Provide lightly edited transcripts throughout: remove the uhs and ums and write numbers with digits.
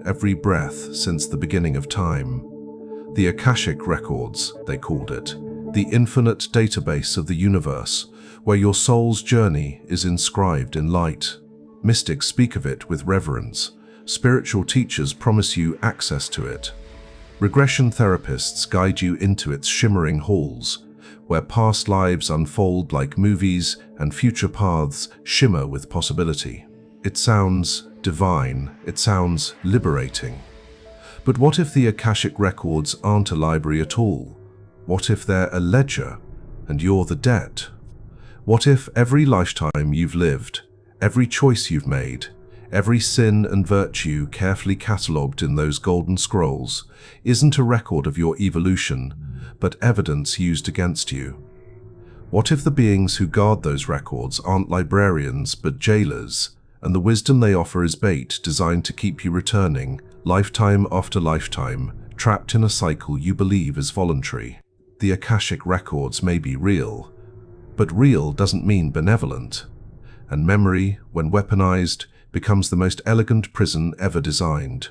every breath since the beginning of time. The Akashic Records, they called it, the infinite database of the universe, where your soul's journey is inscribed in light. Mystics speak of it with reverence. Spiritual teachers promise you access to it. Regression therapists guide you into its shimmering halls, where past lives unfold like movies and future paths shimmer with possibility. It sounds divine, it sounds liberating. But what if the Akashic Records aren't a library at all? What if they're a ledger and you're the debt? What if every lifetime you've lived, every choice you've made, every sin and virtue carefully catalogued in those golden scrolls isn't a record of your evolution, but evidence used against you? What if the beings who guard those records aren't librarians but jailers, and the wisdom they offer is bait designed to keep you returning, lifetime after lifetime, trapped in a cycle you believe is voluntary? The Akashic Records may be real, but real doesn't mean benevolent. And memory, when weaponized, becomes the most elegant prison ever designed.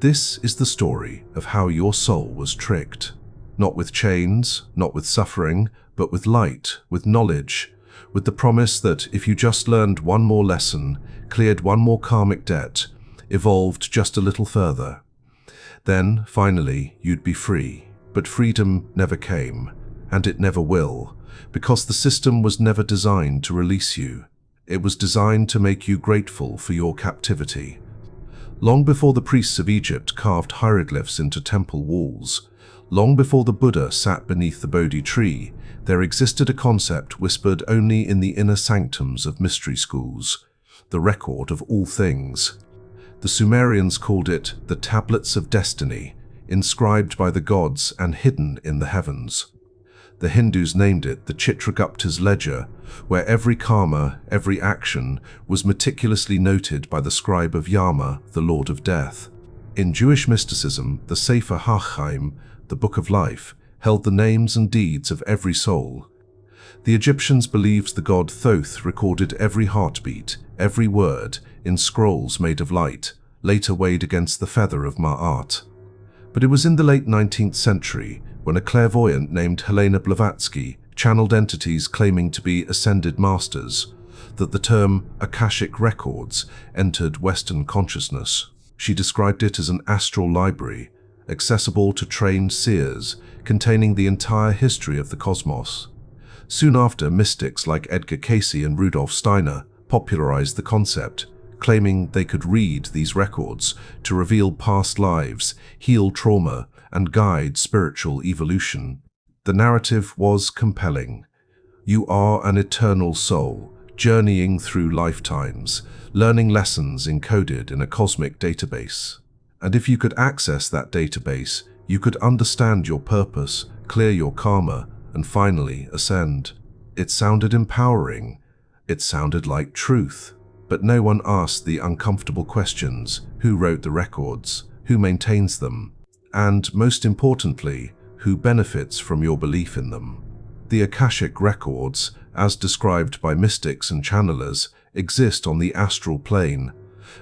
This is the story of how your soul was tricked. Not with chains, not with suffering, but with light, with knowledge, with the promise that if you just learned one more lesson, cleared one more karmic debt, evolved just a little further, then, finally, you'd be free. But freedom never came, and it never will, because the system was never designed to release you. It was designed to make you grateful for your captivity. Long before the priests of Egypt carved hieroglyphs into temple walls, long before the Buddha sat beneath the Bodhi tree, there existed a concept whispered only in the inner sanctums of mystery schools: the record of all things. The Sumerians called it the Tablets of Destiny, inscribed by the gods and hidden in the heavens. The Hindus named it the Chitragupta's ledger, where every karma, every action, was meticulously noted by the scribe of Yama, the Lord of Death. In Jewish mysticism, the Sefer HaChaim, the Book of Life, held the names and deeds of every soul. The Egyptians believed the god Thoth recorded every heartbeat, every word, in scrolls made of light, later weighed against the feather of Ma'at. But it was in the late 19th century, when a clairvoyant named Helena Blavatsky channeled entities claiming to be ascended masters, that the term Akashic Records entered Western consciousness. She described it as an astral library, accessible to trained seers, containing the entire history of the cosmos. Soon after, mystics like Edgar Cayce and Rudolf Steiner popularized the concept, claiming they could read these records to reveal past lives, heal trauma, and guide spiritual evolution. The narrative was compelling. You are an eternal soul, journeying through lifetimes, learning lessons encoded in a cosmic database. And if you could access that database, you could understand your purpose, clear your karma, and finally ascend. It sounded empowering. It sounded like truth. But no one asked the uncomfortable questions: who wrote the records? Who maintains them? And, most importantly, who benefits from your belief in them? The Akashic Records, as described by mystics and channelers, exist on the astral plane,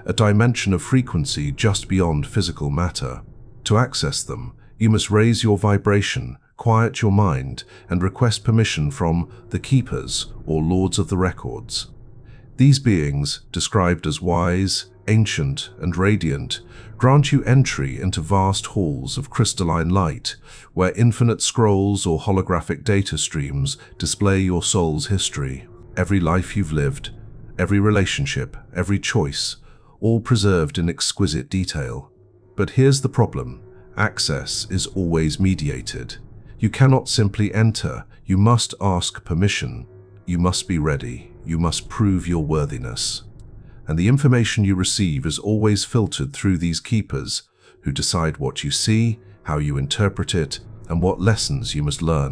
a dimension of frequency just beyond physical matter. To access them, you must raise your vibration, quiet your mind, and request permission from the Keepers, or Lords of the Records. These beings, described as wise, ancient, and radiant, grant you entry into vast halls of crystalline light, where infinite scrolls or holographic data streams display your soul's history. Every life you've lived, every relationship, every choice, all preserved in exquisite detail. But here's the problem: access is always mediated. You cannot simply enter, you must ask permission. You must be ready, you must prove your worthiness. And the information you receive is always filtered through these keepers, who decide what you see, how you interpret it, and what lessons you must learn.